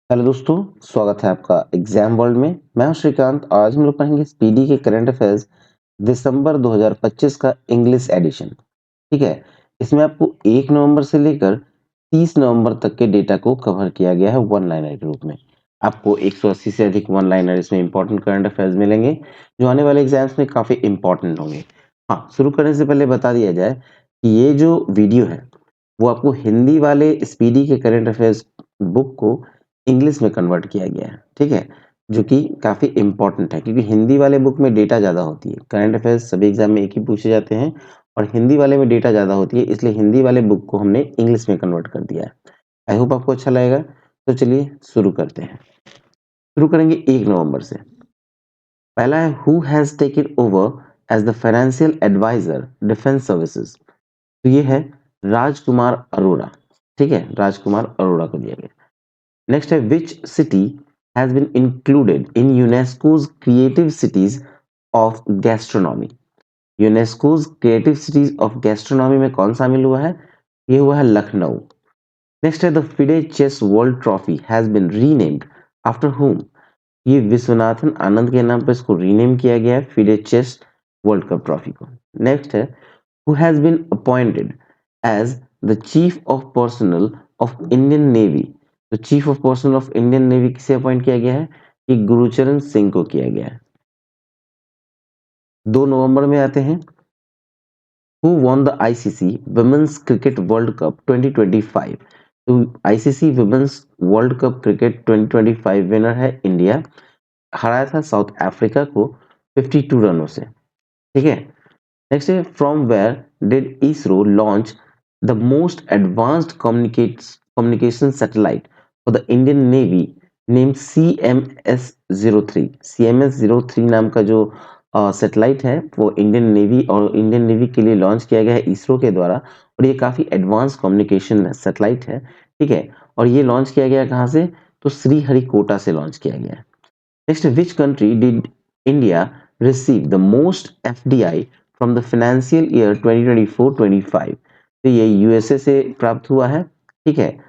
Hello दोस्तों, स्वागत है आपका एग्जाम वर्ल्ड में। मैं हूं श्रीकांत। आज हम लोग पढ़ेंगे स्पीडी के करंट अफेयर्स दिसंबर 2025 का इंग्लिश एडिशन। ठीक है, इसमें आपको 1 नवंबर से लेकर 30 नवंबर तक के डेटा को कवर किया गया है वन लाइनर के रूप में। आपको 180 से अधिक वन लाइनर इसमें इंपॉर्टेंट करंट अफेयर्स मिलेंगे, जो आने वाले एग्जाम्स में काफी इंपॉर्टेंट होंगे। हाँ, शुरू करने से पहले बता दिया जाए कि ये जो वीडियो है वो आपको हिंदी वाले स्पीडी के करंट अफेयर्स बुक को इंग्लिश में कन्वर्ट किया गया है। ठीक है, जो कि काफी इंपॉर्टेंट है क्योंकि हिंदी वाले बुक में डेटा ज्यादा होती है। करंट अफेयर्स सभी एग्जाम में एक ही पूछे जाते हैं और हिंदी वाले में डेटा ज्यादा होती है, इसलिए हिंदी वाले बुक को हमने इंग्लिश में कन्वर्ट कर दिया है। आई होप आपको अच्छा लगेगा। तो चलिए शुरू करते हैं। शुरू करेंगे 1 नवंबर से। पहला है who has taken over as the financial advisor defence services. तो ये है राजकुमार अरोड़ा। ठीक है, राजकुमार अरोड़ा को दिया गया। नेक्स्ट है which city has been included in UNESCO's creative cities of gastronomy. UNESCO's creative cities of gastronomy में कौन शामिल हुआ है? ये हुआ है लखनऊ। नेक्स्ट है the FIDE chess world trophy has been renamed after whom। ये विश्वनाथन आनंद के नाम पर इसको रीनेम किया गया है, FIDE chess world cup trophy को। नेक्स्ट है who has been appointed as the chief of personnel of Indian Navy। तो chief of personal of Indian navy किसे अपॉइंट किया गया है? ये गुरुचरण सिंह को किया गया है। 2 नवंबर में आते हैं। Who won the ICC Women's Cricket World Cup 2025। तो ICC women's world cup cricket 2025 winner है इंडिया। हराया था साउथ अफ्रीका को 52 रनों से। ठीक है, नेक्स्ट है from where did ISRO launch the most advanced communication satellite for the Indian navy name CMS-03। CMS-03 नाम का जो सैटेलाइट है वो इंडियन नेवी के लिए लॉन्च किया गया है इसरो के द्वारा, और ये काफी एडवांस कम्युनिकेशन सैटेलाइट है। ठीक है, और ये लॉन्च किया गया कहाँ से? तो श्रीहरिकोटा से लॉन्च किया गया है। Next, which country did India receive the most FDI from the financial year 2024-25? तो ये यूएसए से प्राप्त हुआ है। ठीक है,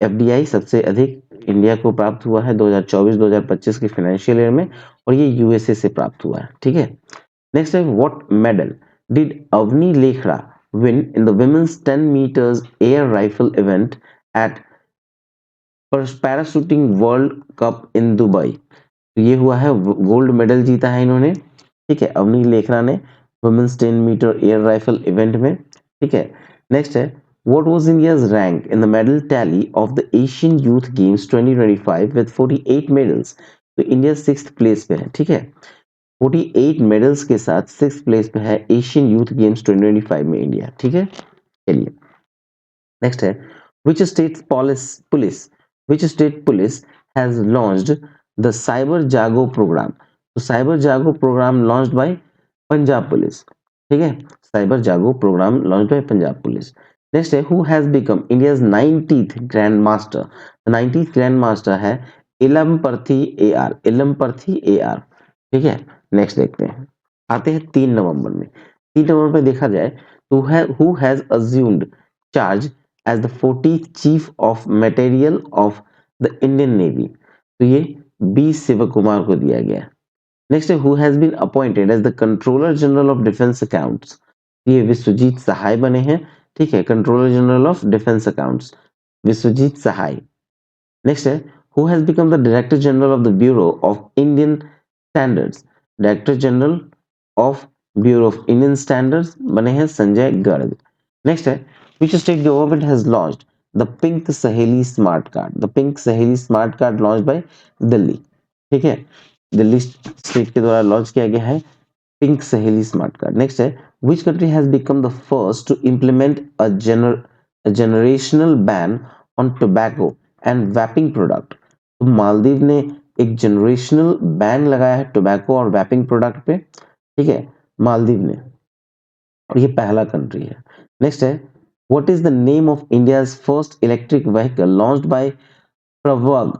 एफडीआई सबसे अधिक इंडिया को प्राप्त हुआ है 2024-2025 के फाइनेंशियल ईयर में, और ये यूएसए से प्राप्त हुआ है। ठीक है, नेक्स्ट है what medal did Avani Lekhara win in the women's 10 metres air rifle event at para shooting world cup in Dubai. तो ये हुआ है गोल्ड मेडल जीता है इन्होंने। ठीक है, अवनी लेखरा ने women's 10 metre air rifle event में। ठीक है, नेक्स्ट है what was India's rank in the medal tally of the Asian youth games 2025 with 48 medals. तो इंडिया 6th प्लेस पे है। ठीक है, 48 मेडल्स के साथ 6th प्लेस पे है एशियन यूथ गेम्स 2025 में इंडिया। ठीक है, चलिए नेक्स्ट है which state police which state police has launched the cyber jago program। तो cyber Jago programme launched by Punjab police. ठीक है, cyber Jago programme launched by Punjab police. Next है who has become India's 90th grand master. 90th grand master है Ilamparthi AR। इलमपर्थी AR। ठीक है, next देखते हैं। आते हैं 3 नवंबर में। 3 नवंबर में देखा जाए तो who has assumed charge as the 40th Chief of Material of the Indian Navy। तो ये बी शिव कुमार को दिया गया। नेक्स्ट है who has been appointed as the controller general of defence accounts. ये विश्वजीत सहाय बने हैं। ठीक है, controller general of defence accounts Vishwajeet Sahay. Next है who has become the director general of the bureau of Indian standards. Director general of bureau of Indian standards बने हैं Sanjay Garg. Next है which state government has launched the pink Saheli smart card. The pink Saheli smart card launch by Delhi. ठीक है, Delhi state के द्वारा launch किया गया है pink Saheli smart card. Next है which country has become the first to implement a generational ban on tobacco and vaping product। तो मालदीव ने एक जनरेशनल बैन लगाया है टोबैको और वैपिंग प्रोडक्ट पे। ठीक है, मालदीव ने, और ये पहला कंट्री है। नेक्स्ट है what is the name of India's first electric vehicle launched by प्रवर्ग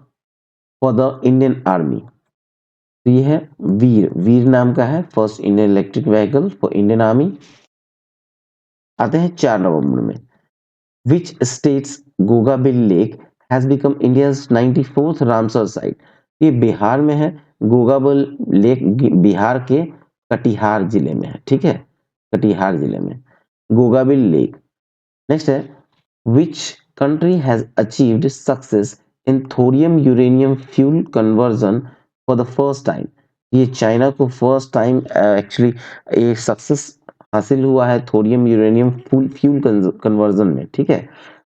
फॉर द इंडियन आर्मी। तो ये है वीर। वीर नाम का है first Indian electric vehicle for Indian army. आते हैं 4 नवंबर में। Which states Gogabil lake has become India's 94th Ramsar site. ये बिहार में है, गोगाबल लेक बिहार के कटिहार जिले में है, ठीक है, कटिहार जिले में गोगाबिल लेक। नेक्स्ट है which country has achieved success in thorium uranium fuel conversion for the first time। ये चाइना को फर्स्ट टाइम एक्चुअली ये सक्सेस हासिल हुआ है थोरियम यूरेनियम फ्यूल कन्वर्जन में, ठीक है,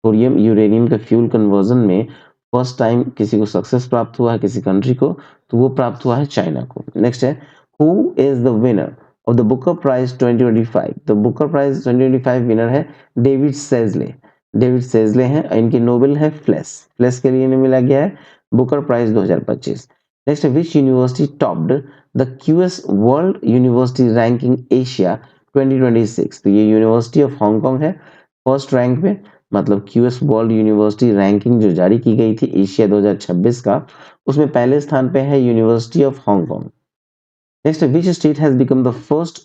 थोरियम यूरेनियम के फ्यूल कन्वर्जन में फर्स्ट टाइम किसी को सक्सेस प्राप्त हुआ है, किसी कंट्री को, तो वो प्राप्त हुआ है चाइना को। नेक्स्ट है who is the winner of the Booker prize 2025। The Booker prize 2025 winner है डेविड सेजले। डेविड सेजले हैं, इनकी नोबेल है फ्लेस, फ्लेस के लिए इन्हें मिला गया है Booker prize 2025। Next which university topped the QS world university ranking Asia 2026। तो ये यूनिवर्सिटी ऑफ हांगकांग है फर्स्ट रैंक में, मतलब क्यूएस वर्ल्ड यूनिवर्सिटी रैंकिंग जो जारी की गई थी एशिया 2026 का, उसमें पहले स्थान पे है university of Hong. Next which state has become the first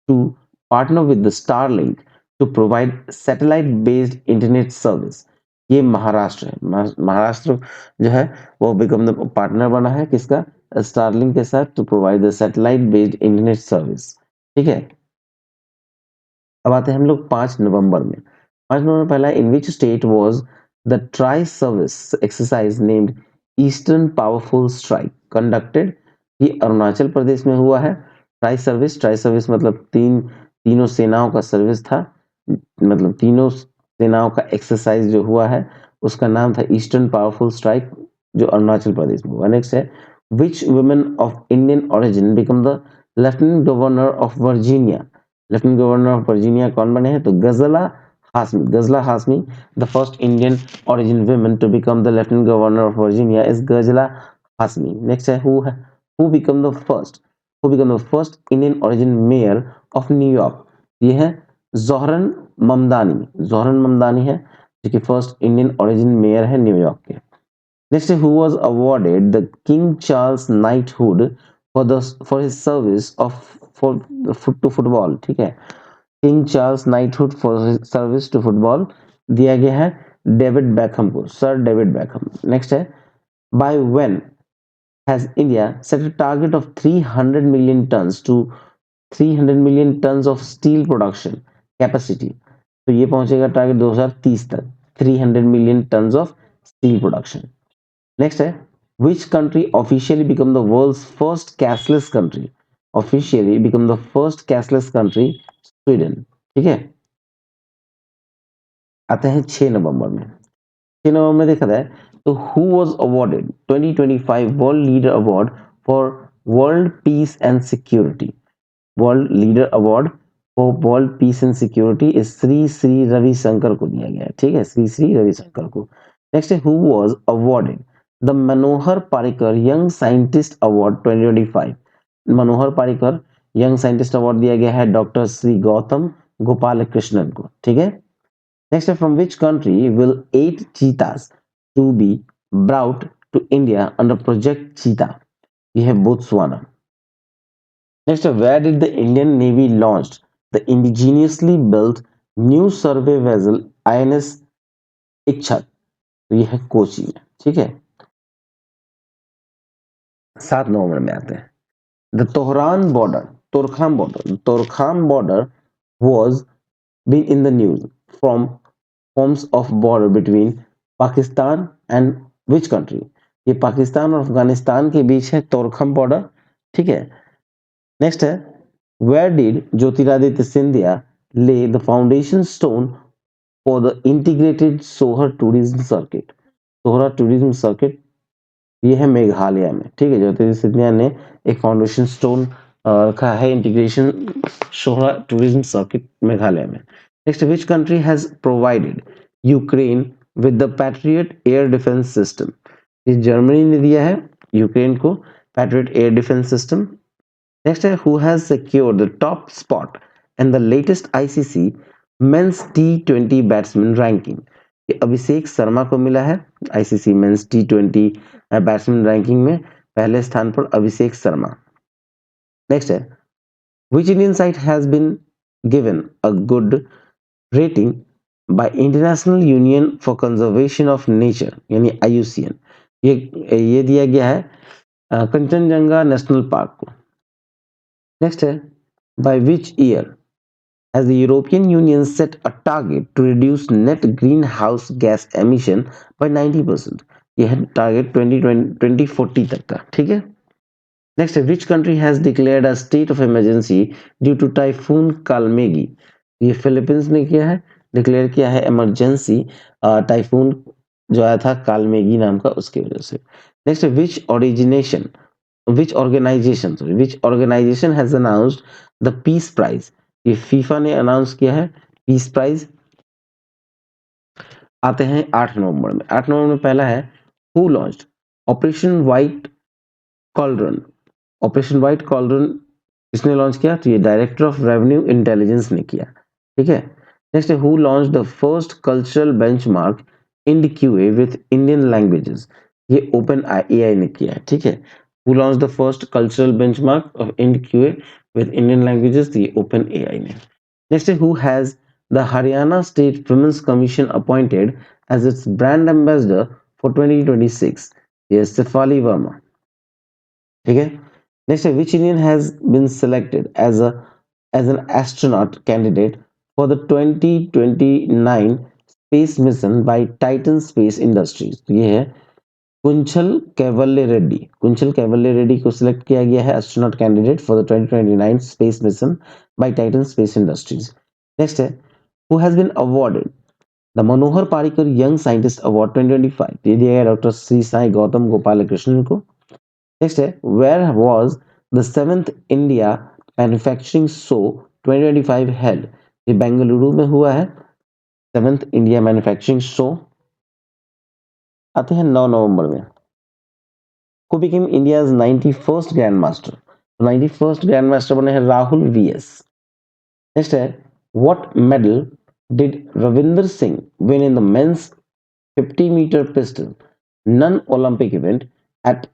to partner with the Starlink to provide satellite based internet service. ये महाराष्ट्र है, महाराष्ट्र जो है वो बिकम द पार्टनर बना है किसका, स्टारलिंक के साथ, to provide the satellite based internet service, ठीक है। अब आते हैं हम लोग 5 नवंबर में। 5 नवंबर पहला, in which state was the tri service exercise named eastern powerful strike conducted. ये अरुणाचल प्रदेश में हुआ है। ट्राई सर्विस मतलब तीनों सेनाओं का सर्विस था, मतलब तीनों सेनाओं का एक्सरसाइज जो हुआ है उसका नाम था ईस्टर्न पावरफुल स्ट्राइक, जो अरुणाचल प्रदेश में हुआ। नेक्स्ट है विच women of Indian origin become the lieutenant governor of Virginia. Lieutenant governor of Virginia कौन बने हैं, तो गजला हाशमी। गजला Hashmi, the first Indian origin women to become the lieutenant governor of Virginia is Gazala Hasmi। Next है who become the first Indian origin mayor of New York। ये है जोहरन ममदानी। जोहरन ममदानी है जो कि फर्स्ट इंडियन ओरिजिन मेयर है न्यूयॉर्क York. Next who was awarded the King Charles knighthood for his service of for to football, ठीक है, King Charles knighthood for service to football दिया गया है डेविड बैकहम को, सर डेविड बैकहम। नेक्स्ट है by when has India set a target of 300 million tons to 300 million tons of steel production capacity. तो ये पहुंचेगा टारगेट 2030 तक 300 million tons of steel production. Next है which country officially become the world's first cashless country। officially become the first cashless country Sweden, ठीक है। आते हैं 6 नवंबर में। 6 नवंबर में देखा जाए तो who was awarded 2025 world leader award for world peace and security. World leader award for world peace and security इस श्री श्री रविशंकर को दिया गया है, ठीक है, श्री श्री रविशंकर को। नेक्स्ट है who was awarded the Manohar Parrikar young scientist award 2025। Manohar Parrikar young scientist award दिया गया है डॉक्टर श्री गौतम गोपाल कृष्णन को, ठीक है। नेक्स्ट है from which country will 8 cheetahs to be brought to India under project cheetah. यह है Botswana. Next, where did the Indian Navy launched the indigenously built new survey vessel INS इच्छत। तो ये है कोची में, ठीक है। 7 नवंबर में आते हैं द तोहरान border, Torkham border was been in the news from forms of border between Pakistan and which country. ये पाकिस्तान और अफगानिस्तान के बीच है तोरखम बॉर्डर, ठीक है। नेक्स्ट है where did Jyotiraditya Scindia lay the foundation stone for the integrated Sohra tourism circuit. Sohra tourism circuit ये है मेघालय में, ठीक है। ज्योतिरादित्य सिंधिया ने एक फाउंडेशन स्टोन रखा है integration Sohra tourism circuit Meghalaya में। Next which country has provided Ukraine with the Patriot air defence system. ये जर्मनी ने दिया है यूक्रेन को Patriot air defence system. Next है who has secured the top spot in the latest ICC men's T20 batsman ranking। ये अभिषेक शर्मा को मिला है ICC men's T20 batsman ranking में पहले स्थान पर अभिषेक शर्मा। नेक्स्ट है which Indian site has been given a good rating bye international union for conservation of nature यानी IUCN। ये दिया गया है कंचनजंगा नेशनल पार्क को। नेक्स्ट है by which year has the European Union set a target to reduce net greenhouse gas emission by 90%। ये है target 2040 तक का, ठीक है। नेक्स्ट है which country has declared a state of emergency due to typhoon Kalmaegi. ये Philippines ने किया है, डिक्लेयर किया है इमरजेंसी टाइफून जो आया था कालमेगी नाम का, उसकी वजह से। नेक्स्ट है which organisation has announced the peace prize. ये फीफा ने अनाउंस किया है पीस प्राइज। आते हैं 8 नवंबर में। 8 नवंबर में पहला है हु लॉन्च्ड ऑपरेशन व्हाइट कॉलरन। ऑपरेशन व्हाइट कॉलरन किसने लॉन्च किया? तो ये डायरेक्टर ऑफ रेवेन्यू इंटेलिजेंस ने किया, ठीक है। नेक्स्ट है who launch the first cultural benchmark in QA with Indian languages. ये ओपन एआई ने किया है, ठीक है। Who launch the first cultural benchmark of in QA with Indian languages, ये ओपन एआई ने। नेक्स्ट है who has the Haryana state women's commission appointed as its brand ambassador for 2026। ये शेफाली वर्मा, ठीक है। नेक्स्ट है which Indian has been selected as an astronaut candidate for the 2029 space mission by Titan space industries. तो ये है कुंचल कैवल्ले रेड्डी को select किया गया है astronaut candidate for the 2029 space mission by Titan space industries. Next है who has been awarded the Manohar Parrikar young scientist award 2025। ये दिया गया डॉक्टर श्री साई गौतम गोपाल कृष्णन को। नेक्स्ट है where was the 7th India manufacturing show 2025 held. ये बेंगलुरु में हुआ है 7th इंडिया मैन्युफैक्चरिंग शो। आते हैं 9 नवंबर में। Who became India's 91st Grandmaster? 91st Grandmaster बने हैं राहुल VS। नेक्स्ट है what medal did Ravinder Singh win in the men's 50-meter pistol non-Olympic event at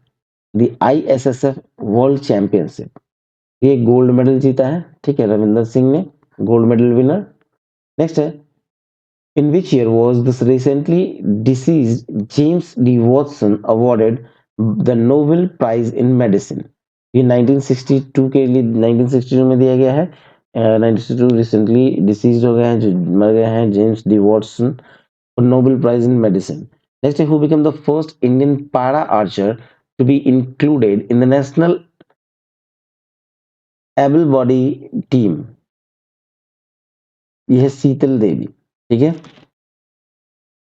the ISSF World Championship? ये gold medal जीता है, ठीक है, रविंदर सिंह ने, गोल्ड मेडल विनर। नेक्स्ट है in which year was this recently deceased James D. Watson awarded the Nobel Prize in Medicine? ये 1962 के लिए 1962 में दिया गया है। 1962 रिसेंटली डिसीज हो गए हैं, जो मर गए हैं, James D Watson, Nobel prize in medicine. Next who become the first Indian para archer to be included in the national able body team? यह है शीतल देवी, ठीक है।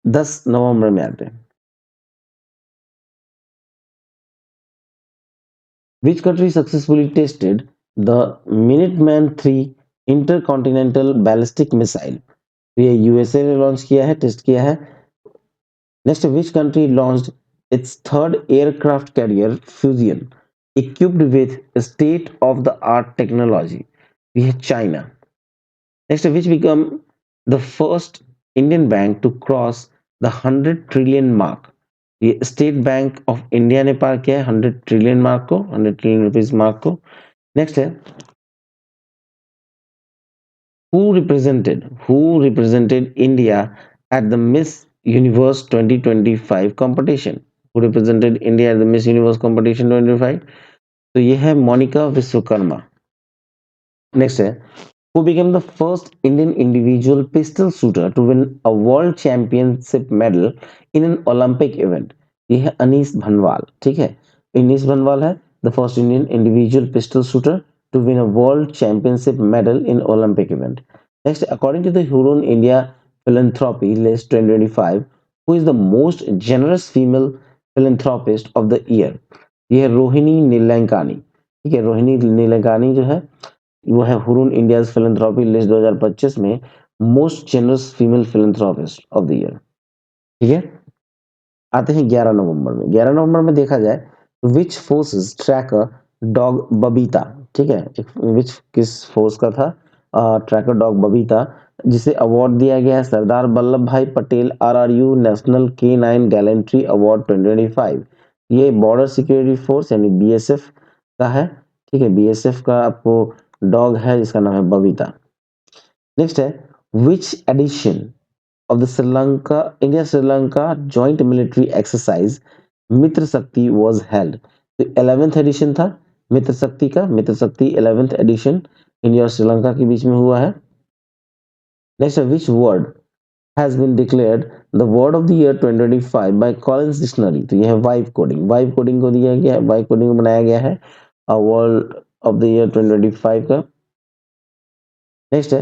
10 नवंबर में आते हैं। Which country successfully tested the Minuteman III intercontinental ballistic missile? तो ये USA ने लॉन्च किया है, टेस्ट किया है। Next which country launched its third aircraft carrier Fujian equipped with state of the art technology? ये है China. Next which become the first Indian bank to cross the 100 trillion mark? ये State Bank of India ने पार किया है 100 trillion mark को, 100 trillion rupees mark को। Next है who represented India at the Miss Universe 2025 competition? Who represented India at the Miss Universe competition 2025? तो ये है मोनिका विश्वकर्मा। नेक्स्ट है who became the first Indian individual pistol shooter to win a world championship medal in an Olympic event? ये है अनीस भनवाल, ठीक है। अनीस भनवाल है the first Indian individual pistol shooter to win a world championship medal in Olympic event. Next, according to the Huron India Philanthropy List 2025, who is the most generous female philanthropist of the year? ये है रोहिणी नीलंकानी, ठीक है। रोहिणी नीलंकानी जो है वो है Hurun India philanthropy list 2025 में most generous female philanthropist of the year, ठीक है। आते हैं 11 नवंबर में। 11 नवंबर में देखा जाए तो विच फोर्सेस ट्रैकर डॉग बबीता, ठीक है। विच किस फोर्स का था ट्रैकर डॉग बबीता, जिसे अवार्ड दिया गया है सरदार वल्लभ भाई Patel RRU national K9 gallantry award 2025। ये बॉर्डर सिक्योरिटी फोर्स यानी BSF का है, ठीक है। BSF का आपको डॉग है जिसका नाम है बबीता। नेक्स्ट है which edition of the Sri Lanka India-Sri Lanka joint military exercise मित्र शक्ति was held? तो 11th एडिशन था मित्र शक्ति का, मित्र शक्ति 11th एडिशन इंडिया और श्रीलंका के बीच में हुआ है। Next, which word has been declared the word of the year 2025 by Collins Dictionary? तो यह है वाइब कोडिंग, वाइब कोडिंग को दिया गया है, वाइब कोडिंग को बनाया गया है वर्ड ऑफ द ईयर 2025 का। नेक्स्ट है,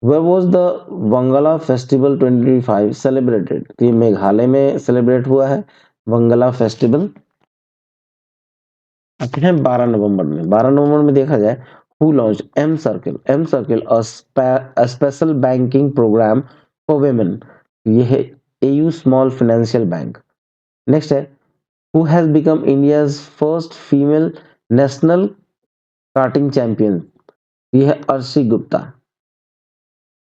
where was the Wangala Festival 2025 celebrated? तो ये मेघालय में सेलिब्रेट हुआ है वंगला फेस्टिवल। आते हैं 12 नवंबर में। 12 नवंबर में देखा जाए, who launched M Circle? M Circle a special banking program for women। ये है AU Small Financial Bank। Next है, who has become India's first female national karting champion? ये है अर्शी गुप्ता।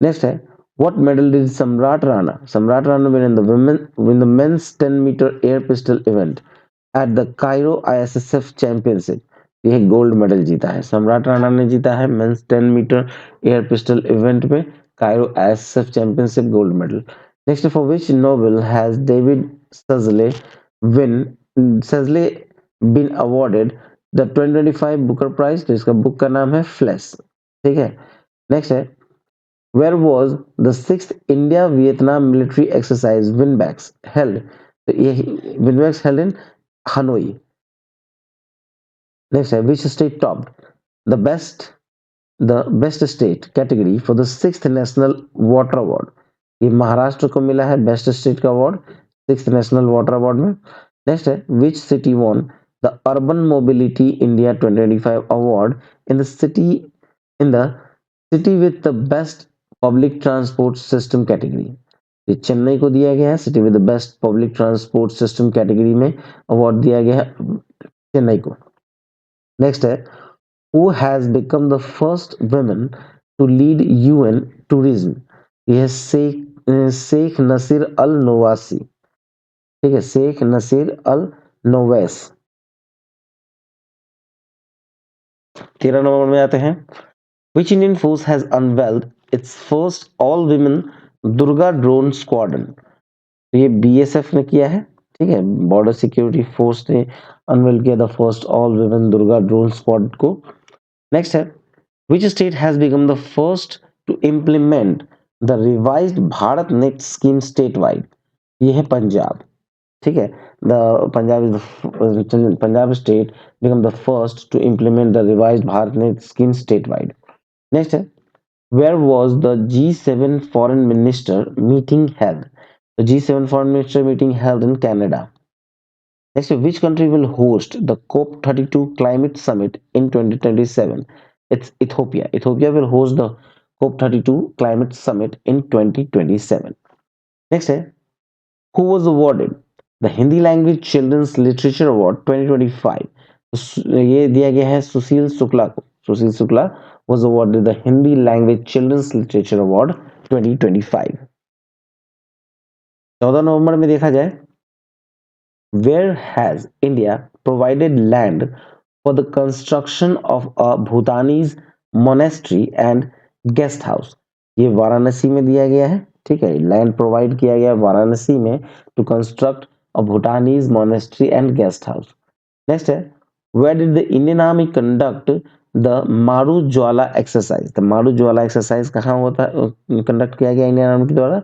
नेक्स्ट है, what medal did Samrat Rana win in the men's 10-meter air pistol event at the Cairo ISSF Championship? ये gold medal जीता है, सम्राट राणा ने जीता है men's 10 metre air pistol event में Cairo ISSF championship gold medal. Next, for which novel has David Szalay been awarded the 2025 Booker prize? तो इसका book का नाम है फ्लैश। ठीक है। नेक्स्ट है, where was the sixth India Vietnam military exercise Winbacks held? तो ये Winbacks held in Hanoi। Next है, which state topped the best state category for the sixth national water award? ये महाराष्ट्र को मिला है बेस्ट स्टेट का award sixth national water award में। Next है, which city won the urban mobility India 2025 award in the city with the best public transport system category? ये चेन्नई को दिया गया है city with the best public transport system category में award दिया गया है चेन्नई को। नेक्स्ट है, who has become the first women to lead UN tourism? ये है शेख नसीर अल नोवासी। ठीक है, Sheikh Nasser Al Nowais. 13 number में आते हैं, which Indian force has unveiled its first all-women Durga drone squadron? तो ये बीएसएफ ने किया है। ठीक है, बॉर्डर सिक्योरिटी फोर्स ने अनवेल किया the first all women Durga drone squad को। नेक्स्ट है, which state has become the first to implement the revised Bharat net scheme statewide? ये है पंजाब। ठीक है, Punjab state become the first to implement the revised Bharat net scheme statewide। Next है, where was the G7 foreign minister meeting held? The G7 foreign minister meeting held in Canada. Next, which country will host the COP32 climate summit in 2027? It's Ethiopia. Ethiopia will host the COP32 climate summit in 2027. Next, who was awarded the Hindi language children's literature award 2025? ये दिया गया है सुशील शुक्ला को। सुशील Shukla was awarded the Hindi language children's literature award 2025। 14 नवंबर में देखा जाए, where has India provided land for the construction of a Bhutanese monastery and guest house? ये वाराणसी में दिया गया है। ठीक है, लैंड प्रोवाइड किया गया वाराणसी में to construct a Bhutanese monastery and guest house. Next है, where did the Indian Army conduct the मारू ज्वाला एक्सरसाइज? तो मारू ज्वाला एक्सरसाइज कहाँ होता है कंडक्ट किया गया इंडियन आर्मी के द्वारा?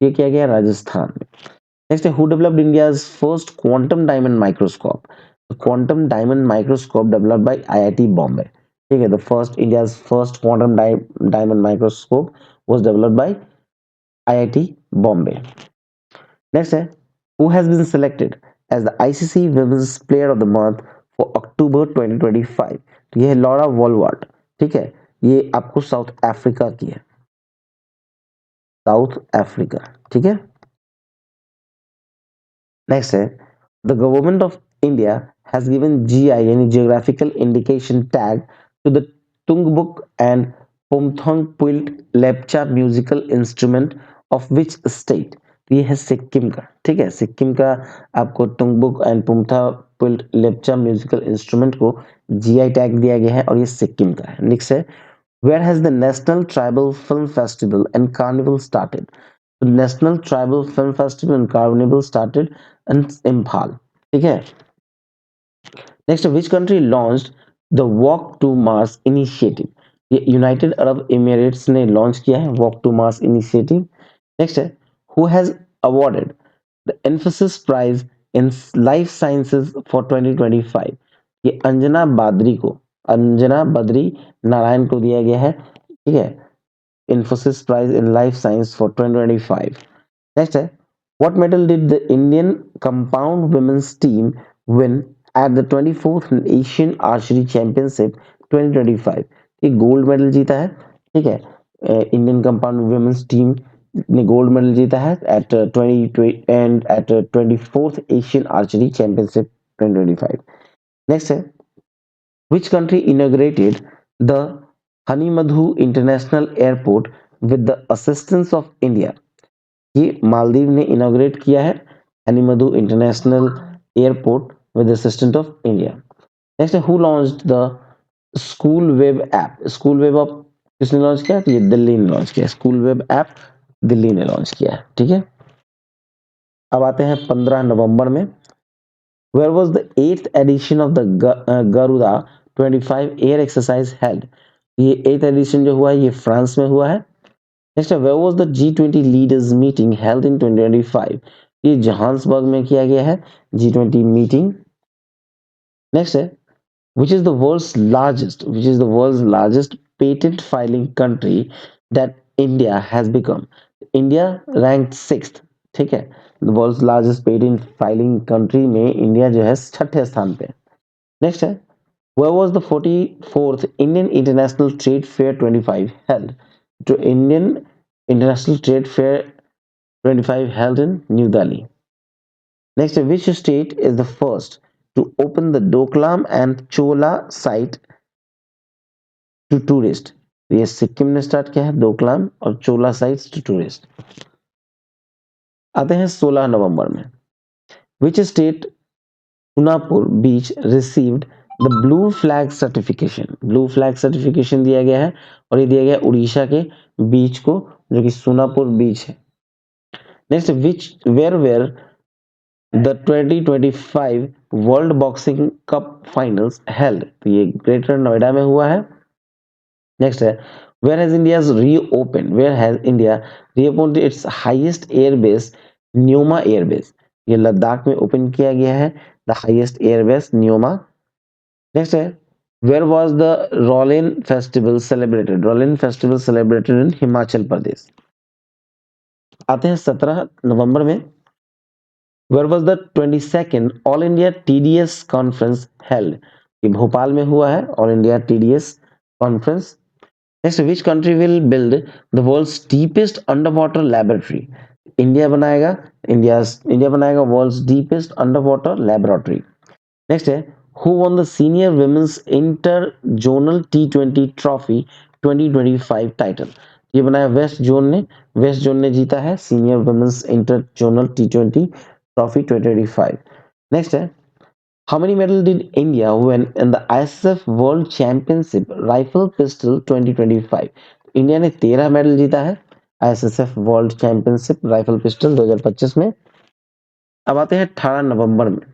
ये किया गया राजस्थान में। नेक्स्ट है, who developed India's first quantum diamond microscope? The quantum diamond microscope developed by IIT Bombay। ठीक है, the first India's first quantum diamond microscope was developed by IIT Bombay। Next है, who has been selected as the ICC Women's Player of the Month for October 2025? तो ये है Laura वॉलवार्ट। ठीक है, ये आपको साउथ अफ्रीका की है, साउथ अफ्रीका। ठीक है। नेक्स्ट है, the government of India has given GI यानी geographical indication tag to the Tungbuk and Pumtong Pulit Lepcha musical instrument of which state? तो ये है सिक्किम का। ठीक है, सिक्किम का आपको तुंगबुक एंड पुमथा पुइल्ट लेप्चा म्यूजिकल इंस्ट्रूमेंट को जीआई टैग दिया गया है और ये सिक्किम का है। नेक्स्ट है, where has the national tribal film festival and carnival started? National tribal film festival and carnival started in Imphal. ठीक है। Next, which country launched the walk to Mars initiative? ये यूनाइटेड अरब एमिरेट्स ने launch किया है walk to Mars initiative. Next है, who has awarded the Mphasis prize in life sciences for 2025? ये अंजना बद्री नारायण को दिया गया है। ठीक है, Infosys prize in life science for 2025। Next है, what medal did the Indian compound women's team win at the 24th Asian Archery Championship 2025? ये गोल्ड मेडल जीता है। ठीक है, इंडियन कंपाउंड वुमेन्स टीम ने गोल्ड मेडल जीता है at 24th Asian archery championship 2025। Next है, which country inaugurated the Hanimadhu International Airport with the assistance of India? ये मालदीव ने इनॉग्रेट किया है Hanimaadhoo international airport with assistant of India. Next, who launched the school web app? School web app किसने launch किया? तो ये दिल्ली ने लॉन्च किया। स्कूल वेब ऐप दिल्ली ने लॉन्च किया है। ठीक है, अब आते हैं 15 नवंबर में। Where was the 8th edition of the Garuda 25 air exercise held? ये 8th एडिशन जो हुआ है ये फ्रांस में हुआ है। Next, where was the G20 leaders meeting held in 2025? ये जोहान्सबर्ग में किया गया है G20 मीटिंग। नेक्स्ट है, which is the world's largest patent filing country that India has become? India ranked 6th। ठीक है, the world's largest patent filing country में India जो है छठे स्थान पे। नेक्स्ट है, where was the 44th Indian International Trade Fair 25 held? तो Indian International Trade Fair 25 held in New Delhi. Next, which state is the first to open the Doklam and Chola site to tourist? ये सिक्किम ने start किया है डोकलाम और चोला sites to tourist. आते हैं 16 नवंबर में। Which state Sunapur beach received the blue flag certification? Blue flag certification दिया गया है और ये दिया गया उड़ीसा के बीच को जो कि सोनापुर बीच है। Next, which were the 2025 world boxing cup finals held? तो ये ग्रेटर नोएडा में हुआ है। नेक्स्ट है, where has India reopened its highest airbase Nyoma airbase? ये लद्दाख में ओपन किया गया है the highest airbase Nyoma. Next है, where was the Rolin festival celebrated? Rolin festival celebrated in Himachal Pradesh. आते हैं 17 नवंबर में। Where was the 22nd all India TDS conference held? ये भोपाल में हुआ है all India TDS conference. Next, which country will build the world's deepest under water laboratory? India बनाएगा world's deepest under water laboratory. Next है, who won the senior women's inter zonal T20 trophy 2025 title? ये बनाया west zone ने जीता है senior women's inter zonal T20 trophy 2025। Next है, how many medals did India win in the ISSF World Championship Rifle Pistol 2025? India ने 13 medal जीता है ISSF world championship rifle pistol 2025 में। अब आते हैं 18 नवंबर में।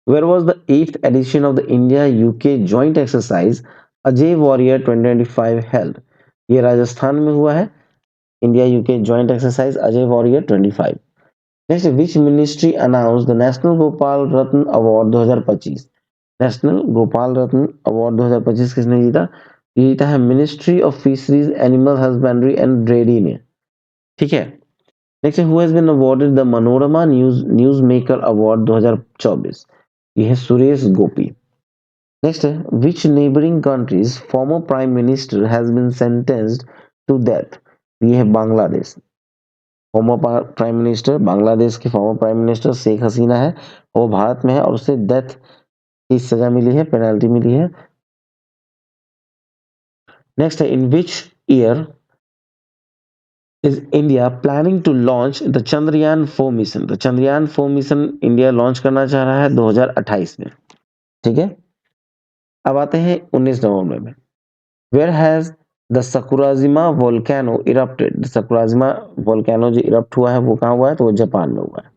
Where was the 8th edition of the India UK joint exercise Ajay Warrior 2025 held? ये राजस्थान में हुआ है India UK joint exercise Ajeya warrior 25। Next, which ministry announce the national Gopal Ratna award 2025? National Gopal Ratna award 2025 किसने जीता? ये जीता है ministry of fisheries animal husbandry and dairy ने। ठीक है, next, who has been awarded the Manorama news maker award 2024? ये है सुरेश गोपी। नेक्स्ट है, which neighbouring countries former prime minister has been sentenced to death? ये है Bangladesh. Farmer prime minister Bangladesh के farmer prime minister Sheikh Hasina है, वो भारत में है और उसे डेथ की सजा मिली है, पेनल्टी मिली है। नेक्स्ट है, in which year is India planning to launch the Chandrayaan 4 mission? तो चंद्रयान 4 मिशन इंडिया लॉन्च करना चाह रहा है 2028 में। ठीक है, अब आते हैं 19 नवंबर में। Where has the Sakurajima volcano erupted, the Sakurajima volcano जो इरप्ट हुआ है वो कहाँ हुआ है, तो वो जापान में हुआ है।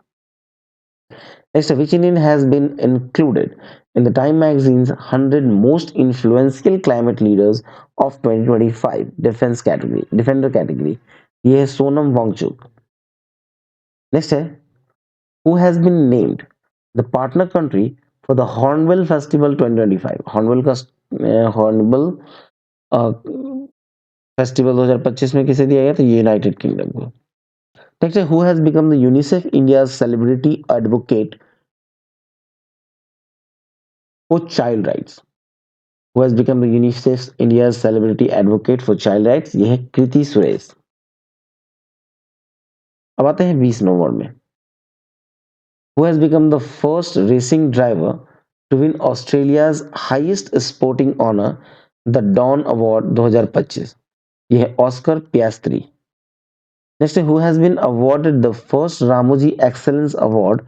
Next, which Indian has been included in the Time magazine's 100 most influential climate leaders of 2025 defense category, defender category? ये है सोनम वांगचुक। नेक्स्ट है, who has been named the partner country for the Hornbill Festival 2025? Hornbill का hornbill festival 2025 में किसे दिया गया, तो United kingdom को। नेक्स्ट है, who has become the UNICEF India's celebrity advocate for child rights? Who has become the UNICEF India's celebrity advocate for child rights? ये है कृति सुरेश। अब आते हैं 20 नंबर में। Who has become the first racing driver to win Australia's highest sporting honor, the Dawn Award 2025? ये है Oscar Piastri. Next है, who has been awarded the first Ramoji Excellence Award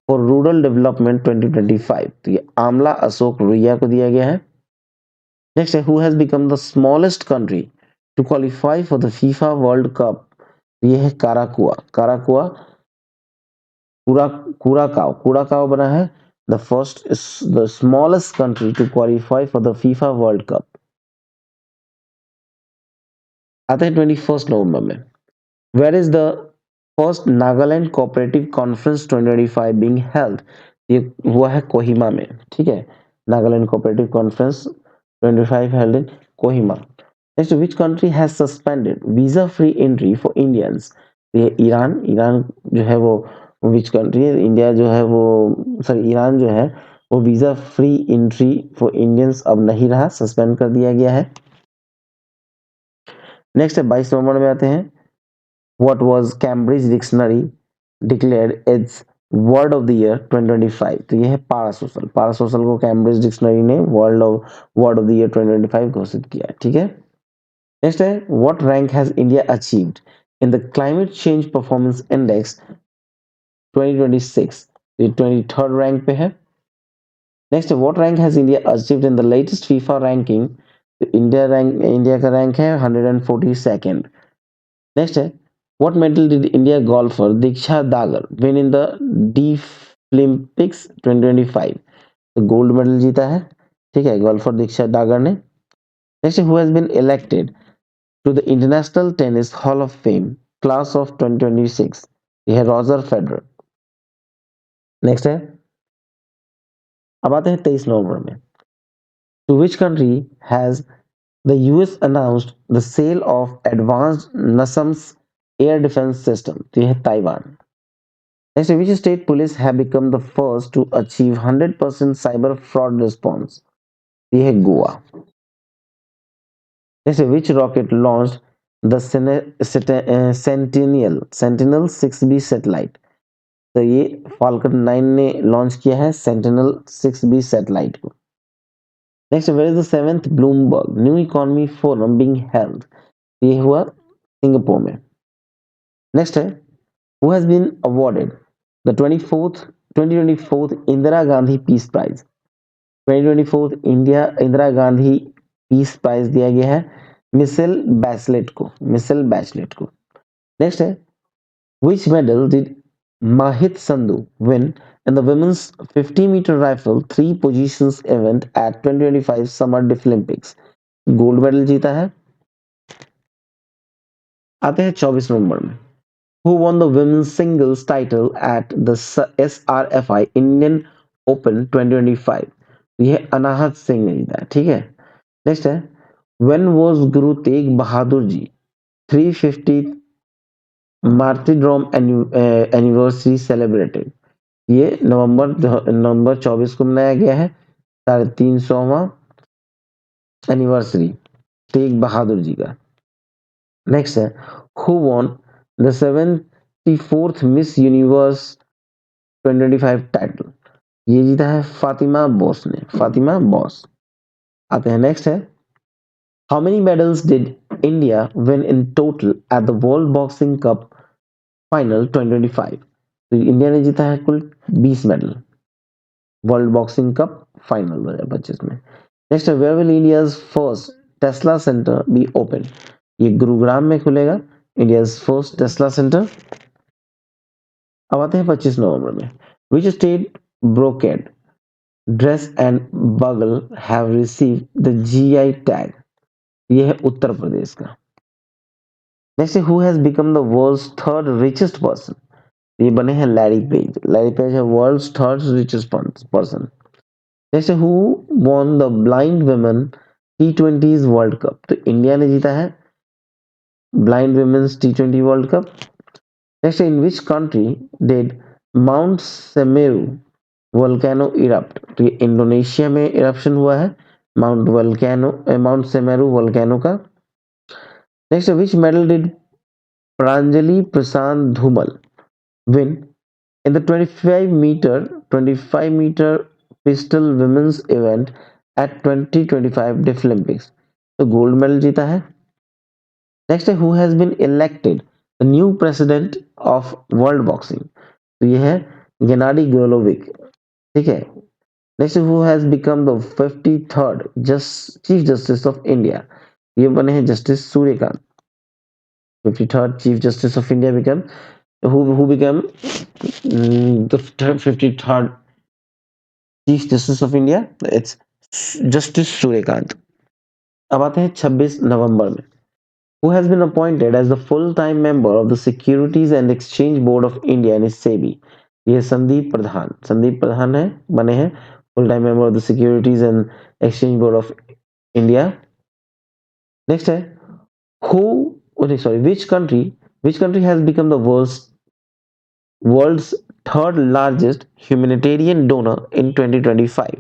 for Rural Development 2025? तो ये आमला अशोक रुइया को दिया गया है। Next है, who has become the smallest country to qualify for the FIFA World Cup? ये है काराकुआ। काराकुआ कुरा कुराकाओ बना है the first the smallest country to qualify for the FIFA world cup. आते हैं 21 नवंबर में। Where is the first Nagaland cooperative conference 2025 being held? ये हुआ है कोहिमा में, ठीक है। Nagaland cooperative conference 25 held in Kohima. Next, which country has suspended visa free entry for Indians? ये ईरान। ईरान जो है वो विच कंट्री है, इंडिया जो है वो सॉरी ईरान जो है वो visa free entry for Indians अब नहीं रहा, सस्पेंड कर दिया गया है। नेक्स्ट है 22 नंबर में आते हैं। What was Cambridge Dictionary declared its word of the year 2025? तो ये है पारासोशल। पारासोशल को कैम्ब्रिज डिक्शनरी ने वर्ड ऑफ द ईयर 2025 घोषित किया है, ठीक है। नेक्स्ट है, what rank has India achieved in the climate change performance index 2026? ये 23rd रैंक पे है। नेक्स्ट है, what rank has India achieved in the latest FIFA ranking? तो इंडिया का रैंक है 142nd। नेक्स्ट है, what medal did India golfer Diksha Dagar win in the Deaflympics 2025? तो gold medal जीता है, ठीक है, गोल्फर दीक्षा डागर ने। Next, who has been elected to the international tennis hall of fame class of 2026? ये है रॉजर फेडरर। नेक्स्ट है, अब आते हैं 23 नवंबर में। To which country has the US announced the sale of advanced NASAMS air defence system? तो ये है Taiwan. Next, which state police have become the first to achieve 100% cyber fraud response? ये है Goa. Next, which rocket launched the Sentinel 6B satellite? तो ये Falcon 9 ने launch किया है Sentinel 6B सैटेलाइट को। Next, where is the 7th Bloomberg New Economy Forum being held? ये हुआ सिंगापुर में। Next है, who has been awarded the 2024 Indira Gandhi Peace Prize? 2024 Indira Gandhi peace prize दिया गया है मिसेल बैचलेट को। नेक्स्ट है, which medal did Mahit Sandhu win in the women's 50-meter rifle three positions event at 2025 Summer Olympics? Gold medal जीता है। आते हैं 24 नवंबर में। Who won the women's singles title at the SRFI Indian Open 2025? ये अनाहत सिंह ने जीता है, ठीक है। नेक्स्ट है, when was Guru Tegh Bahadur ji 350 मार्टिरडम anniversary celebrated? ये नवंबर 24 को मनाया गया है 350वां एनिवर्सरी तेग बहादुर जी का। नेक्स्ट है, who won the 74th miss universe 2025 title? ये जीता है फातिमा बोस ने, फातिमा बोस। आते हैं नेक्स्ट है, how many medals did India win in total at the World Boxing Cup Final 2025? तो इंडिया ने जीता है कुल 20 medal world boxing cup final 2025 में। नेक्स्ट है, where will India's first Tesla centre be open? ये गुरुग्राम में खुलेगा, इंडिया फर्स्ट टेस्ला सेंटर। अब आते हैं 25 नवंबर में। Which state brocade dress and बगल have receive the GI tag? ये है उत्तर प्रदेश का। Next, who has become the world's third richest person? ये बने हैं लैरी पेज। लैरी पेज है world's third richest person. Next, who won the blind women T20 world cup? तो India ने जीता है blind women's T20 world cup. Next, in which country did mount Semeru volcano erupt? तो ये Indonesia में eruption हुआ है माउंट सेमेरू वोल्केनो का। Next, which medal did Pranjali Prashant Dhumal win in the 25 meter pistol women's event at 2025 Deaflympics? तो gold medal जीता है। Next है, who has been elected the new president of world boxing? तो ये है गेनाडी गोलोविक। ठीक है। Next, who has become the 53rd chief justice of India? ये बने हैं justice Suryakant. 53rd chief justice of India become who became the 53rd chief justice of India? It's justice Suryakant. अब आते हैं 26 नवंबर में। Who has been appointed as the full-time member of the Securities and Exchange Board of India and SEBI? ये संदीप प्रधान है, बने हैं full time member of the securities and exchange board of India. Next है, which country has become the world's third largest humanitarian donor in 2025?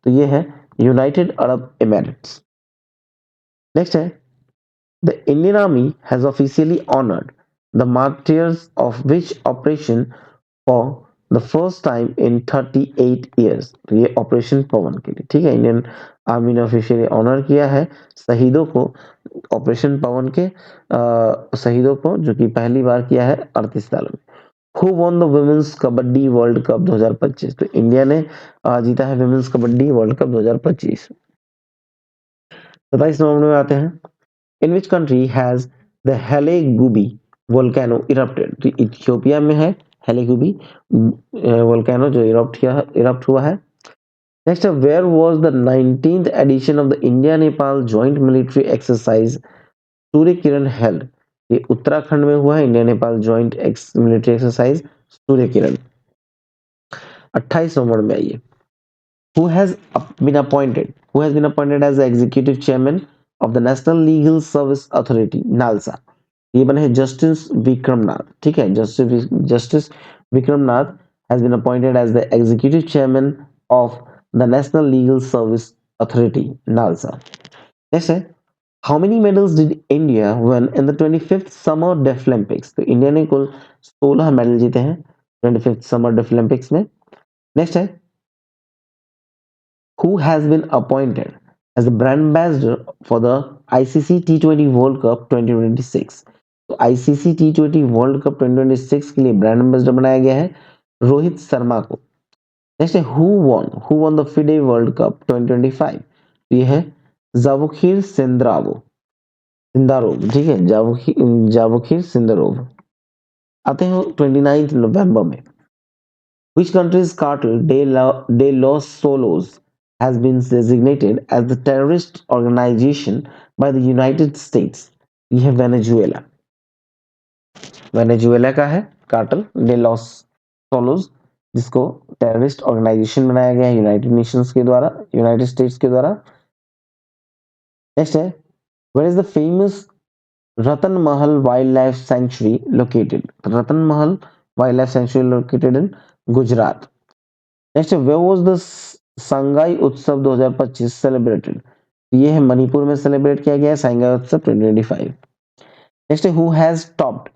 तो ये है United Arab Emirates. Next है, the Indian army has officially honoured the martyrs of which operation for the first time in 38 years? तो ये operation Pawan के लिए, ठीक है, इंडियन आर्मी ने ऑफिशियली ऑनर किया है शहीदों को, ऑपरेशन पवन के शहीदों को, जो कि पहली बार किया है 38 सालों में। Who won the Women's kabaddi world cup 2025? तो इंडिया ने जीता है विमेंस कबड्डी वर्ल्ड कप 2025। 27 नवंबर में आते हैं। In which country has the Hayli Gubbi volcano erupted? तो इथियोपिया में है हेलेगुबी वोल्केनो जो इरप्ट हुआ है। Next, where was the 19th edition of the India Nepal joint military exercise Surya Kiran held? ये उत्तराखंड में हुआ है India Nepal joint military exercise Surya Kiran. 28 नवंबर में आइए। Who has been appointed as the executive chairman of the National Legal Service Authority NALSA? ये बने हैं justice Vikram Nath. ठीक है, justice Vikram Nath has been appointed as the executive chairman of the National Legal Service Authority NALSA. Next है, how many medals did India win in the 25th Summer Deaflympics? तो India ने कुल 16 medal जीते हैं 25th Summer Deaflympics में। Next है, who has been appointed as the brand ambassador for the ICC T20 World Cup 2026? तो ICC T20 World Cup 2026 के लिए ब्रांड एम्बेसडर बनाया गया है रोहित शर्मा को। नेक्स्ट है, who won the FIDE World Cup 2025? ये है जावोखिर सिंदारोव। ठीक है, जावोखिर सिंदारोव। आते हैं 29 नवंबर में। Which country's cartel de los Solos has been designated as the terrorist organization by the United States? ये है वेनेजुएला का है कार्टल डे लॉस सोलोस, जिसको टेररिस्ट ऑर्गेनाइजेशन बनाया गया है यूनाइटेड स्टेट्स के द्वारा। नेक्स्ट है, where is the famous Ratan Mahal wild life sanctuary located? Ratan Mahal wild life sanctuary located in Gujarat. Next, where was the Sangai Utsav 2025 celebrated? ये है मणिपुर में सेलिब्रेट किया गया है Sangai Utsav 2025। Next, who has topped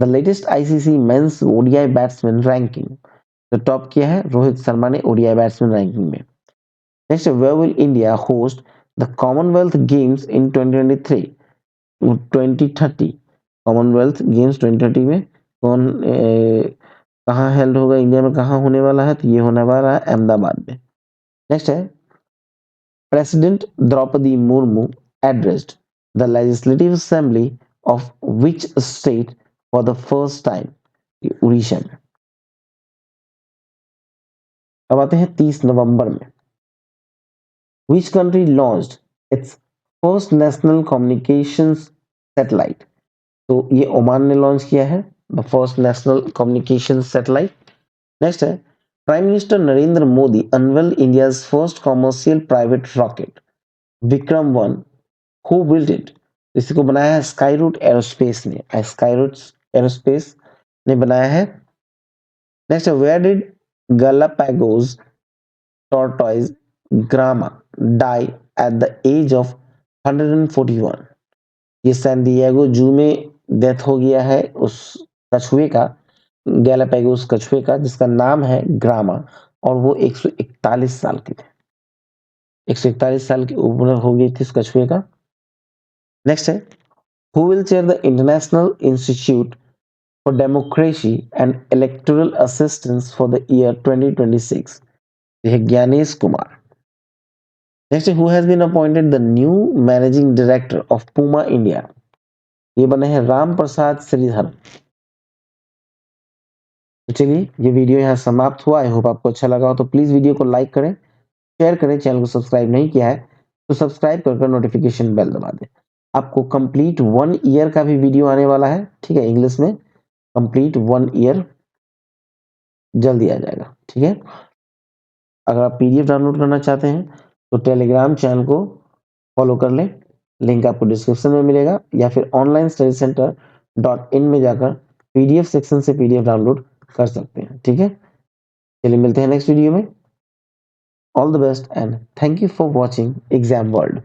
the latest ICC men's ODI batsman ranking? तो top किया है रोहित शर्मा ने ओडीआई बैट्समैन रैंकिंग में। Next, where will India host the Commonwealth games in 2030? Commonwealth games 2030 में कहाँ हेल्ड होगा, इंडिया में कहाँ होने वाला है? तो ये होने वाला है अहमदाबाद में। नेक्स्ट है, president Draupadi Murmu addressed the legislative assembly of which state for the first time? Orissa में। अब आते हैं 30 नवंबर में। Which country launched its first national communications satellite? तो ये ओमान ने लॉन्च किया है the first national communication satellite. Next है prime minister Narendra Modi unveil India's first commercial private rocket Vikram one. Who built it? इसी को बनाया है स्काईरूट एरोस्पेस ने। स्काईरूट एरोस्पेस ने बनाया है। नेक्स्ट है where did Galapagos tortoise grama die at the age of 141? ये सैन डिएगो जू में डेथ हो गया है उस कछुए का, गैलापागोस कछुए का, जिसका नाम है ग्रामा, और वो 141 साल की थे। 141 साल की उम्र हो गई थी इस कछुए का। नेक्स्ट है who will chair the international institute for democracy and electoral assistance for the year 2026? ये है Gyanesh Kumar. Next who has been appointed the new managing director of Puma India? ये बने हैं राम प्रसाद श्रीधर। तो चलिए ये वीडियो यहाँ समाप्त हुआ। आई होप आपको अच्छा लगा हो तो प्लीज वीडियो को लाइक करें, शेयर करें। चैनल को सब्सक्राइब नहीं किया है तो सब्सक्राइब कर नोटिफिकेशन बेल दबा दें। आपको कंप्लीट 1 ईयर का भी वीडियो आने वाला है, ठीक है, इंग्लिश में कंप्लीट 1 ईयर जल्दी आ जाएगा, ठीक है। अगर आप पीडीएफ डाउनलोड करना चाहते हैं तो टेलीग्राम चैनल को फॉलो कर लें, लिंक आपको डिस्क्रिप्शन में मिलेगा, या फिर ऑनलाइन स्टडी सेंटर .in में जाकर पीडीएफ सेक्शन से पीडीएफ डाउनलोड कर सकते हैं, ठीक है। चलिए मिलते हैं नेक्स्ट वीडियो में। All the best and thank you for watching exam world.